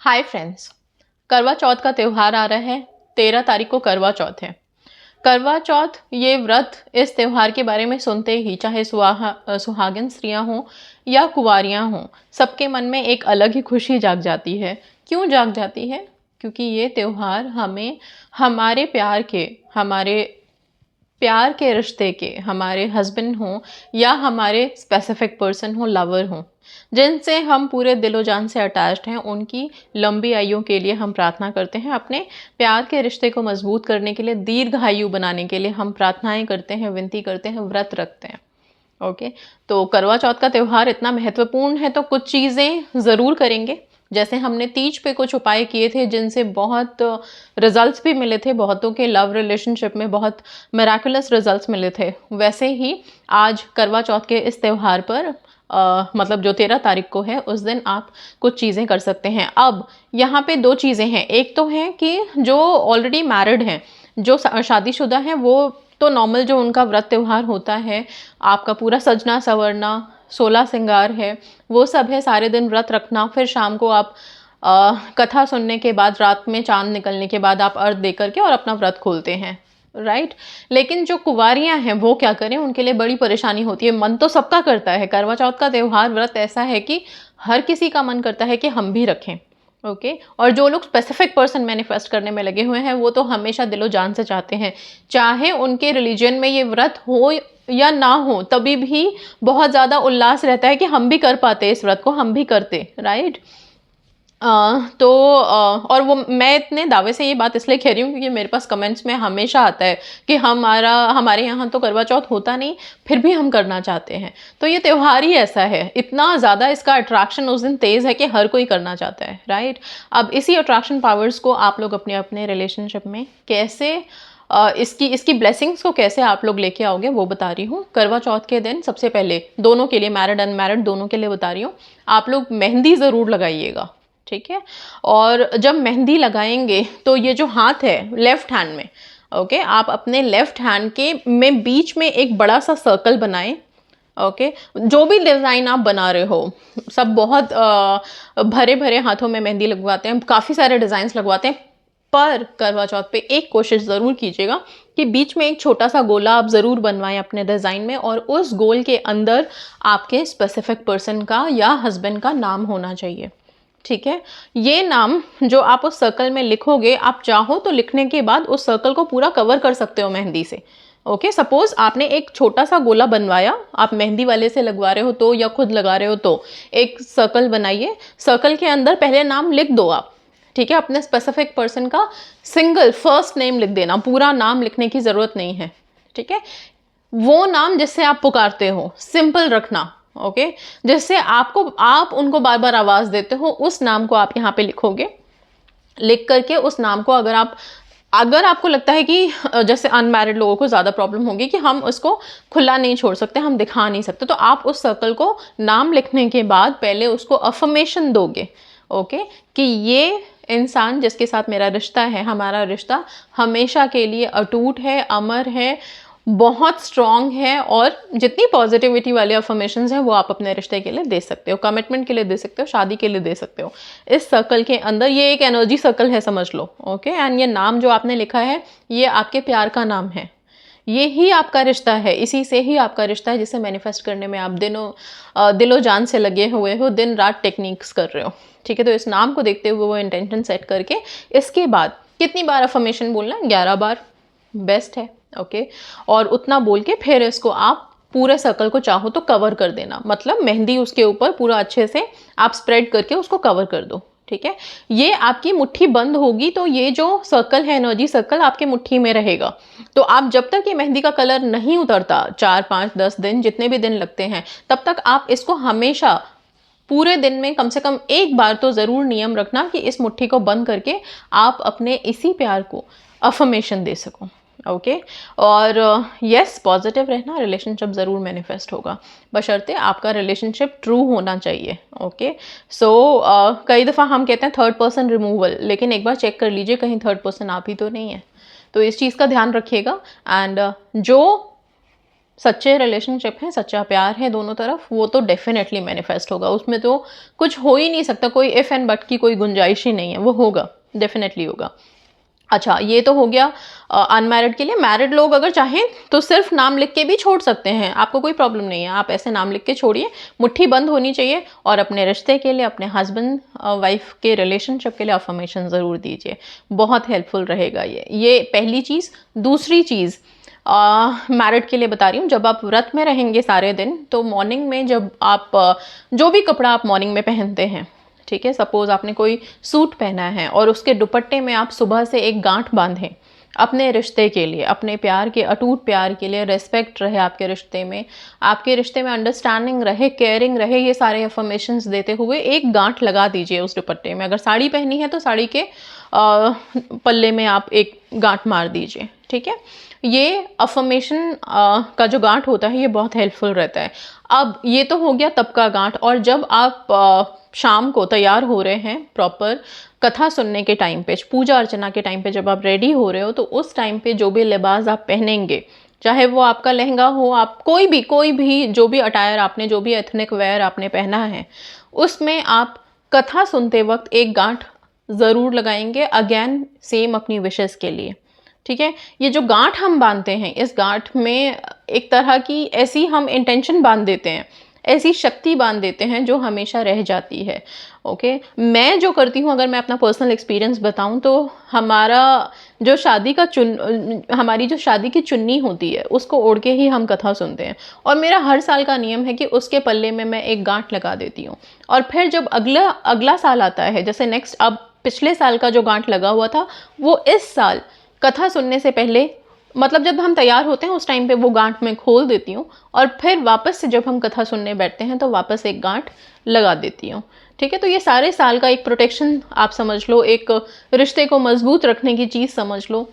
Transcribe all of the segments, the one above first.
Hi friends, करवा चौथ का त्यौहार आ रहा है। 13 तारीख को करवा चौथ है। करवा चौथ ये व्रत, इस त्यौहार के बारे में सुनते ही चाहे सुहागिन स्त्रियां हों या कुंवारियां हों, सबके मन में एक अलग ही खुशी जाग जाती है। क्यों जाग जाती है? क्योंकि ये त्यौहार हमें हमारे प्यार के रिश्ते के, हमारे हस्बैंड हों या हमारे स्पेसिफिक पर्सन हो, लवर हों, जिनसे हम पूरे दिलो जान से अटैच्ड हैं, उनकी लंबी आयु के लिए हम प्रार्थना करते हैं। अपने प्यार के रिश्ते को मजबूत करने के लिए, दीर्घायु बनाने के लिए हम प्रार्थनाएं करते हैं, विनती करते हैं, व्रत रखते हैं। ओके, तो करवा चौथ का त्यौहार इतना महत्वपूर्ण है तो कुछ चीज़ें ज़रूर करेंगे। जैसे हमने तीज पे कुछ उपाय किए थे जिनसे बहुत रिजल्ट्स भी मिले थे, बहुतों के लव रिलेशनशिप में बहुत मिराकुलस रिजल्ट्स मिले थे। वैसे ही आज करवा चौथ के इस त्यौहार पर मतलब जो 13 तारीख को है, उस दिन आप कुछ चीज़ें कर सकते हैं। अब यहाँ पे दो चीज़ें हैं। एक तो है कि जो ऑलरेडी मैरिड हैं, जो शादीशुदा हैं, वो तो नॉर्मल जो उनका व्रत त्यौहार होता है, आपका पूरा सजना संवरना, 16 श्रृंगार है, वो सब है। सारे दिन व्रत रखना, फिर शाम को आप कथा सुनने के बाद, रात में चांद निकलने के बाद आप अर्घ दे करके और अपना व्रत खोलते हैं, राइट। लेकिन जो कुंवारियां हैं वो क्या करें? उनके लिए बड़ी परेशानी होती है। मन तो सबका करता है, करवा चौथ का त्यौहार व्रत ऐसा है कि हर किसी का मन करता है कि हम भी रखें। ओके, और जो लोग स्पेसिफिक पर्सन मैनिफेस्ट करने में लगे हुए हैं, वो तो हमेशा दिलो जान से चाहते हैं, चाहे उनके रिलीजन में ये व्रत हो या ना हो, तभी भी बहुत ज़्यादा उल्लास रहता है कि हम भी कर पाते इस व्रत को, हम भी करते, राइट। और वो मैं इतने दावे से ये बात इसलिए कह रही हूँ क्योंकि मेरे पास कमेंट्स में हमेशा आता है कि हमारे यहाँ तो करवा चौथ होता नहीं, फिर भी हम करना चाहते हैं। तो ये त्यौहार ही ऐसा है, इतना ज़्यादा इसका अट्रैक्शन उस दिन तेज़ है कि हर कोई करना चाहता है, राइट। अब इसी अट्रैक्शन पावर्स को आप लोग अपने अपने रिलेशनशिप में कैसे इसकी ब्लेसिंग्स को कैसे आप लोग लेके आओगे, वो बता रही हूँ। करवा चौथ के दिन सबसे पहले दोनों के लिए, मैरिड अनमैरिड दोनों के लिए बता रही हूँ, आप लोग मेहंदी ज़रूर लगाइएगा, ठीक है। और जब मेहंदी लगाएंगे तो ये जो हाथ है लेफ्ट हैंड में, ओके, आप अपने लेफ्ट हैंड के में बीच में एक बड़ा सा सर्कल बनाएं। ओके, जो भी डिज़ाइन आप बना रहे हो, सब बहुत भरे भरे हाथों में मेहंदी लगवाते हैं, काफ़ी सारे डिज़ाइंस लगवाते हैं, पर करवा चौथ पे एक कोशिश ज़रूर कीजिएगा कि बीच में एक छोटा सा गोला आप ज़रूर बनवाएं अपने डिज़ाइन में, और उस गोल के अंदर आपके स्पेसिफिक पर्सन का या हस्बैंड का नाम होना चाहिए, ठीक है। ये नाम जो आप उस सर्कल में लिखोगे, आप चाहो तो लिखने के बाद उस सर्कल को पूरा कवर कर सकते हो मेहंदी से। ओके, सपोज आपने एक छोटा सा गोला बनवाया, आप मेहंदी वाले से लगवा रहे हो तो या खुद लगा रहे हो तो एक सर्कल बनाइए, सर्कल के अंदर पहले नाम लिख दो आप, ठीक है। अपने स्पेसिफिक पर्सन का सिंगल फर्स्ट नेम लिख देना, पूरा नाम लिखने की ज़रूरत नहीं है, ठीक है। वो नाम जिससे आप पुकारते हो सिंपल रखना, ओके, जिससे आप उनको बार बार आवाज़ देते हो, उस नाम को आप यहाँ पे लिखोगे। लिख करके उस नाम को अगर आपको लगता है कि जैसे अनमैरिड लोगों को ज़्यादा प्रॉब्लम होगी कि हम उसको खुला नहीं छोड़ सकते, हम दिखा नहीं सकते, तो आप उस सर्कल को नाम लिखने के बाद पहले उसको अफर्मेशन दोगे, ओके, कि ये इंसान जिसके साथ मेरा रिश्ता है, हमारा रिश्ता हमेशा के लिए अटूट है, अमर है, बहुत स्ट्रॉन्ग है। और जितनी पॉजिटिविटी वाले अफर्मेशंस हैं वो आप अपने रिश्ते के लिए दे सकते हो, कमिटमेंट के लिए दे सकते हो, शादी के लिए दे सकते हो। इस सर्कल के अंदर ये एक एनर्जी सर्कल है, समझ लो, ओके। एंड ये नाम जो आपने लिखा है, ये आपके प्यार का नाम है, ये ही आपका रिश्ता है, इसी से ही आपका रिश्ता है, जिसे मैनिफेस्ट करने में आप दिलो जान से लगे हुए हो, दिन रात टेक्निक्स कर रहे हो, ठीक है। तो इस नाम को देखते हुए वो इंटेंशन सेट करके, इसके बाद कितनी बार अफर्मेशन बोलना है? 11 बार बेस्ट है, ओके। और उतना बोल के फिर इसको आप पूरे सर्कल को चाहो तो कवर कर देना, मतलब मेहंदी उसके ऊपर पूरा अच्छे से आप स्प्रेड करके उसको कवर कर दो, ठीक है। ये आपकी मुट्ठी बंद होगी तो ये जो सर्कल है, एनर्जी सर्कल, आपकी मुट्ठी में रहेगा। तो आप जब तक ये मेहंदी का कलर नहीं उतरता, 4, 5, 10 दिन, जितने भी दिन लगते हैं, तब तक आप इसको हमेशा पूरे दिन में कम से कम एक बार तो ज़रूर नियम रखना कि इस मुट्ठी को बंद करके आप अपने इसी प्यार को अफर्मेशन दे सको, ओके। और यस, पॉजिटिव रहना, रिलेशनशिप ज़रूर मैनिफेस्ट होगा, बशर्ते आपका रिलेशनशिप ट्रू होना चाहिए, ओके। सो कई दफ़ा हम कहते हैं थर्ड पर्सन रिमूवल, लेकिन एक बार चेक कर लीजिए कहीं थर्ड पर्सन आप ही तो नहीं है। तो इस चीज़ का ध्यान रखिएगा। एंड जो सच्चे रिलेशनशिप हैं, सच्चा प्यार है दोनों तरफ, वो तो डेफिनेटली मैनिफेस्ट होगा, उसमें तो कुछ हो ही नहीं सकता, कोई इफ़ एंड बट की कोई गुंजाइश ही नहीं है, वो होगा, डेफिनेटली होगा। अच्छा, ये तो हो गया अनमैरिड के लिए। मैरिड लोग अगर चाहें तो सिर्फ नाम लिख के भी छोड़ सकते हैं, आपको कोई प्रॉब्लम नहीं है, आप ऐसे नाम लिख के छोड़िए, मुट्ठी बंद होनी चाहिए, और अपने रिश्ते के लिए, अपने हस्बैंड वाइफ के रिलेशनशिप के लिए अफर्मेशन ज़रूर दीजिए, बहुत हेल्पफुल रहेगा ये पहली चीज़। दूसरी चीज़ मैरिड के लिए बता रही हूँ, जब आप व्रत में रहेंगे सारे दिन, तो मॉर्निंग में जब आप जो भी कपड़ा आप मॉर्निंग में पहनते हैं, ठीक है, सपोज आपने कोई सूट पहना है और उसके दुपट्टे में आप सुबह से एक गांठ बांधें अपने रिश्ते के लिए, अपने प्यार के, अटूट प्यार के लिए, रिस्पेक्ट रहे आपके रिश्ते में अंडरस्टैंडिंग रहे, केयरिंग रहे, ये सारे अफर्मेशंस देते हुए एक गांठ लगा दीजिए उस दुपट्टे में। अगर साड़ी पहनी है तो साड़ी के पल्ले में आप एक गांठ मार दीजिए, ठीक है। ये अफर्मेशन का जो गांठ होता है ये बहुत हेल्पफुल रहता है। अब ये तो हो गया तब का गांठ। और जब आप शाम को तैयार हो रहे हैं प्रॉपर कथा सुनने के टाइम पे, पूजा अर्चना के टाइम पे जब आप रेडी हो रहे हो, तो उस टाइम पे जो भी लिबास आप पहनेंगे, चाहे वो आपका लहंगा हो, आप कोई भी जो भी अटायर आपने, जो भी एथनिक वेयर आपने पहना है, उसमें आप कथा सुनते वक्त एक गांठ ज़रूर लगाएंगे, अगेन सेम अपनी विशेस के लिए, ठीक है। ये जो गांठ हम बांधते हैं, इस गांठ में एक तरह की ऐसी हम इंटेंशन बांध देते हैं, ऐसी शक्ति बांध देते हैं जो हमेशा रह जाती है। ओके, मैं जो करती हूँ, अगर मैं अपना पर्सनल एक्सपीरियंस बताऊँ, तो हमारी जो शादी की चुन्नी होती है उसको ओढ़ के ही हम कथा सुनते हैं, और मेरा हर साल का नियम है कि उसके पल्ले में मैं एक गांठ लगा देती हूँ। और फिर जब अगला साल आता है, जैसे नेक्स्ट, अब पिछले साल का जो गांठ लगा हुआ था वो इस साल कथा सुनने से पहले, मतलब जब हम तैयार होते हैं उस टाइम पे वो गांठ मैं खोल देती हूँ, और फिर वापस से जब हम कथा सुनने बैठते हैं तो वापस एक गांठ लगा देती हूँ, ठीक है। तो ये सारे साल का एक प्रोटेक्शन आप समझ लो, एक रिश्ते को मजबूत रखने की चीज़ समझ लो।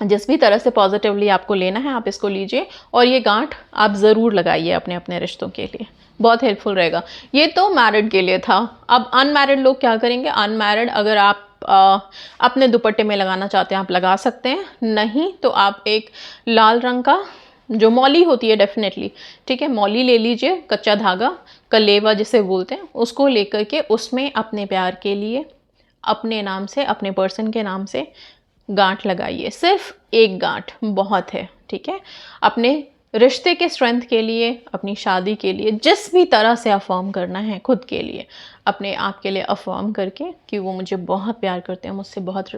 जिस भी तरह से पॉजिटिवली आपको लेना है आप इसको लीजिए, और ये गांठ आप ज़रूर लगाइए अपने अपने रिश्तों के लिए, बहुत हेल्पफुल रहेगा। ये तो मैरिड के लिए था। अब अनमैरिड लोग क्या करेंगे? अनमैरिड अगर आप अपने दुपट्टे में लगाना चाहते हैं आप लगा सकते हैं, नहीं तो आप एक लाल रंग का जो मौली होती है, डेफिनेटली, ठीक है, मौली ले लीजिए, कच्चा धागा, कलेवा जिसे बोलते हैं, उसको लेकर के उसमें अपने प्यार के लिए, अपने नाम से, अपने पर्सन के नाम से गांठ लगाइए। सिर्फ एक गांठ बहुत है, ठीक है। अपने रिश्ते के स्ट्रेंथ के लिए, अपनी शादी के लिए, जिस भी तरह से अफर्म करना है, खुद के लिए, अपने आप के लिए अफर्म करके कि वो मुझे बहुत प्यार करते हैं,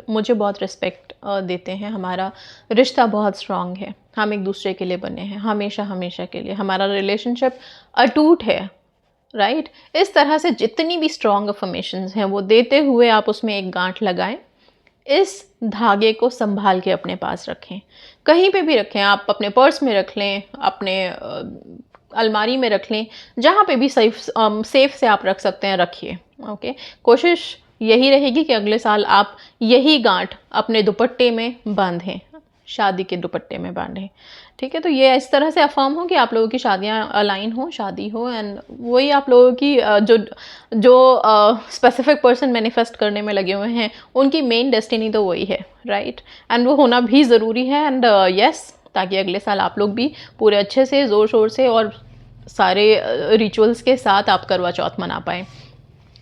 मुझे बहुत रिस्पेक्ट देते हैं, हमारा रिश्ता बहुत स्ट्रांग है, हम एक दूसरे के लिए बने हैं हमेशा हमेशा के लिए, हमारा रिलेशनशिप अटूट है, राइट। इस तरह से जितनी भी स्ट्रॉन्ग अफर्मेशंस हैं वो देते हुए आप उसमें एक गांठ लगाएं। इस धागे को संभाल के अपने पास रखें, कहीं पे भी रखें, आप अपने पर्स में रख लें, अपने अलमारी में रख लें, जहाँ पे भी सेफ से आप रख सकते हैं रखिए। ओके, कोशिश यही रहेगी कि अगले साल आप यही गांठ अपने दुपट्टे में बांधें, शादी के दुपट्टे में बांधें, ठीक है। तो ये इस तरह से अफर्म हो कि आप लोगों की शादियाँ अलाइन हो, शादी हो, एंड वही आप लोगों की जो स्पेसिफिक पर्सन मैनिफेस्ट करने में लगे हुए हैं उनकी मेन डेस्टिनी तो वही है, राइट। एंड वो होना भी ज़रूरी है, एंड यस, ताकि अगले साल आप लोग भी पूरे अच्छे से, ज़ोर शोर से और सारे रिचुअल्स के साथ आप करवा चौथ मना पाएँ।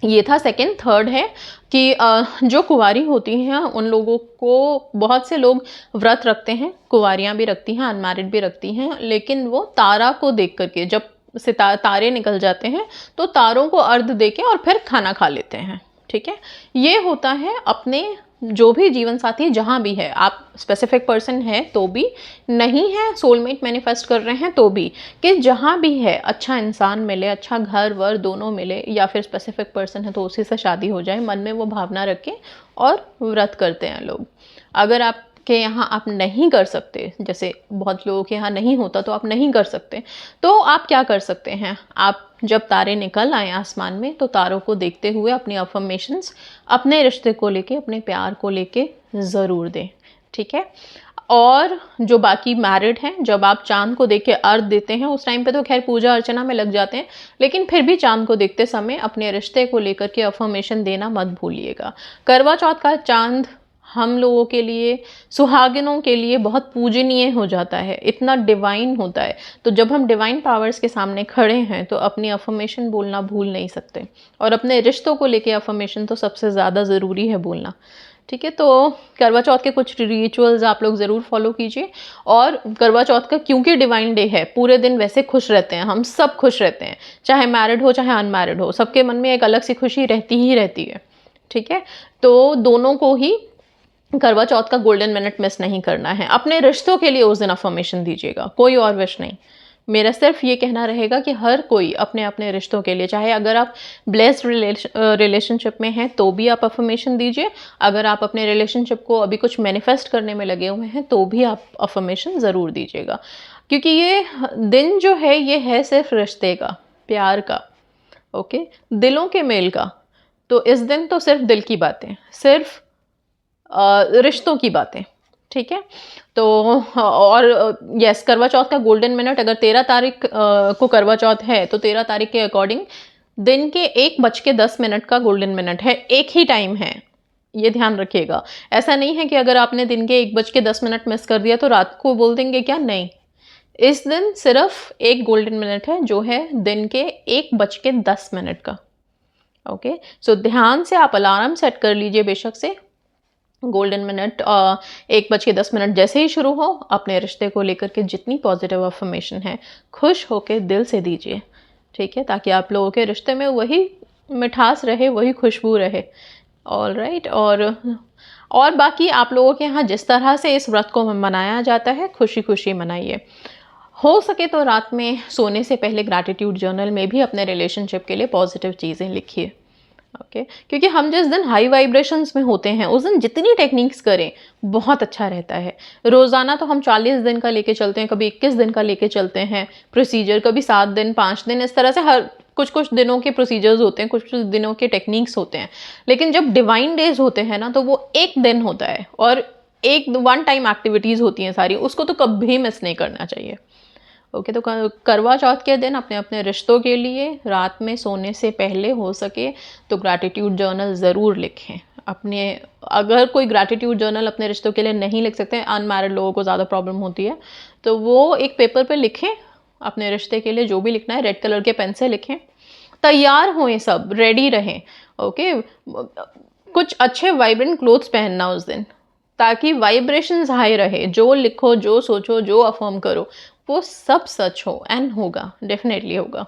ये था सेकंड। थर्ड है कि जो कुंवारी होती हैं उन लोगों को, बहुत से लोग व्रत रखते हैं, कुंवारियाँ भी रखती हैं, अनमैरिड भी रखती हैं, लेकिन वो तारा को देख करके, जब तारे निकल जाते हैं तो तारों को अर्घ दे के और फिर खाना खा लेते हैं, ठीक है। ये होता है अपने जो भी जीवन साथी जहाँ भी है, आप स्पेसिफिक पर्सन है तो भी, नहीं है सोलमेट मैनिफेस्ट कर रहे हैं तो भी, कि जहाँ भी है अच्छा इंसान मिले, अच्छा घर वर दोनों मिले, या फिर स्पेसिफिक पर्सन है तो उसी से शादी हो जाए, मन में वो भावना रखें और व्रत करते हैं लोग। अगर आपके यहाँ आप नहीं कर सकते, जैसे बहुत लोगों के यहाँ नहीं होता तो आप नहीं कर सकते, तो आप क्या कर सकते हैं, आप जब तारे निकल आए आसमान में तो तारों को देखते हुए अपनी अफर्मेशंस अपने रिश्ते को लेके, अपने प्यार को लेके ज़रूर दें, ठीक है। और जो बाकी मैरिड हैं, जब आप चांद को देख के अर्घ देते हैं, उस टाइम पे तो खैर पूजा अर्चना में लग जाते हैं, लेकिन फिर भी चांद को देखते समय अपने रिश्ते को लेकर के अफर्मेशन देना मत भूलिएगा। करवा चौथ का चांद हम लोगों के लिए, सुहागिनों के लिए बहुत पूजनीय हो जाता है, इतना डिवाइन होता है। तो जब हम डिवाइन पावर्स के सामने खड़े हैं तो अपनी अफर्मेशन बोलना भूल नहीं सकते, और अपने रिश्तों को लेके अफर्मेशन तो सबसे ज़्यादा ज़रूरी है बोलना। ठीक है, तो करवा चौथ के कुछ रिचुअल्स आप लोग ज़रूर फॉलो कीजिए। और करवा चौथ का क्योंकि डिवाइन डे है, पूरे दिन वैसे खुश रहते हैं, हम सब खुश रहते हैं, चाहे मैरिड हो चाहे अनमैरिड हो, सबके मन में एक अलग सी खुशी रहती ही रहती है। ठीक है, तो दोनों को ही करवा चौथ का गोल्डन मिनट मिस नहीं करना है। अपने रिश्तों के लिए उस दिन अफर्मेशन दीजिएगा, कोई और विश नहीं। मेरा सिर्फ ये कहना रहेगा कि हर कोई अपने अपने रिश्तों के लिए, चाहे अगर आप ब्लेस्ड रिलेशनशिप में हैं तो भी आप अफर्मेशन दीजिए, अगर आप अपने रिलेशनशिप को अभी कुछ मैनिफेस्ट करने में लगे हुए हैं तो भी आप अफर्मेशन ज़रूर दीजिएगा। क्योंकि ये दिन जो है ये है सिर्फ रिश्ते का, प्यार का, ओके, दिलों के मेल का। तो इस दिन तो सिर्फ दिल की बातें, सिर्फ रिश्तों की बातें। ठीक है, तो और यस, करवा चौथ का गोल्डन मिनट अगर 13 तारीख को करवा चौथ है तो 13 तारीख के अकॉर्डिंग दिन के 1:10 का गोल्डन मिनट है, एक ही टाइम है, ये ध्यान रखिएगा। ऐसा नहीं है कि अगर आपने दिन के 1:10 मिस कर दिया तो रात को बोल देंगे क्या, नहीं। इस दिन सिर्फ एक गोल्डन मिनट है जो है दिन के 1:10 का। ओके, सो ध्यान से आप अलार्म सेट कर लीजिए बेशक से। गोल्डन मिनट 1:10 जैसे ही शुरू हो, अपने रिश्ते को लेकर के जितनी पॉजिटिव अफर्मेशन है खुश होकर दिल से दीजिए। ठीक है, ताकि आप लोगों के रिश्ते में वही मिठास रहे, वही खुशबू रहे। ऑल राइट, और बाकी आप लोगों के यहाँ जिस तरह से इस व्रत को मनाया जाता है, खुशी खुशी मनाइए। हो सके तो रात में सोने से पहले ग्रैटिट्यूड जर्नल में भी अपने रिलेशनशिप के लिए पॉजिटिव चीज़ें लिखिए। ओके, क्योंकि हम जिस दिन हाई वाइब्रेशंस में होते हैं उस दिन जितनी टेक्निक्स करें बहुत अच्छा रहता है। रोज़ाना तो हम 40 दिन का लेके चलते हैं, कभी 21 दिन का लेके चलते हैं प्रोसीजर, कभी 7 दिन, 5 दिन, इस तरह से हर कुछ कुछ दिनों के प्रोसीजर्स होते हैं, कुछ कुछ दिनों के टेक्निक्स होते हैं। लेकिन जब डिवाइन डेज होते हैं ना तो वो एक दिन होता है और एक वन टाइम एक्टिविटीज़ होती हैं सारी, उसको तो कभी मिस नहीं करना चाहिए। ओके, तो करवा चौथ के दिन अपने अपने रिश्तों के लिए रात में सोने से पहले हो सके तो ग्रैटिट्यूड जर्नल ज़रूर लिखें अपने। अगर कोई ग्रैटिट्यूड जर्नल अपने रिश्तों के लिए नहीं लिख सकते, अनमैरिड लोगों को ज़्यादा प्रॉब्लम होती है, तो वो एक पेपर पे लिखें अपने रिश्ते के लिए जो भी लिखना है, रेड कलर के पेन से लिखें, तैयार हों, सब रेडी रहें। ओके, कुछ अच्छे वाइब्रेंट क्लोथ्स पहनना उस दिन, ताकि वाइब्रेशंस हाई रहे। जो लिखो, जो सोचो, जो अफर्म करो वो सब सच हो, एंड होगा, डेफिनेटली होगा।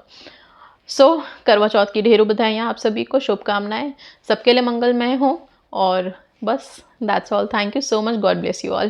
सो करवा चौथ की ढेरों बधाइयाँ आप सभी को, शुभकामनाएं, सबके लिए मंगलमय हो। और बस that's all. Thank you so much, God bless you all.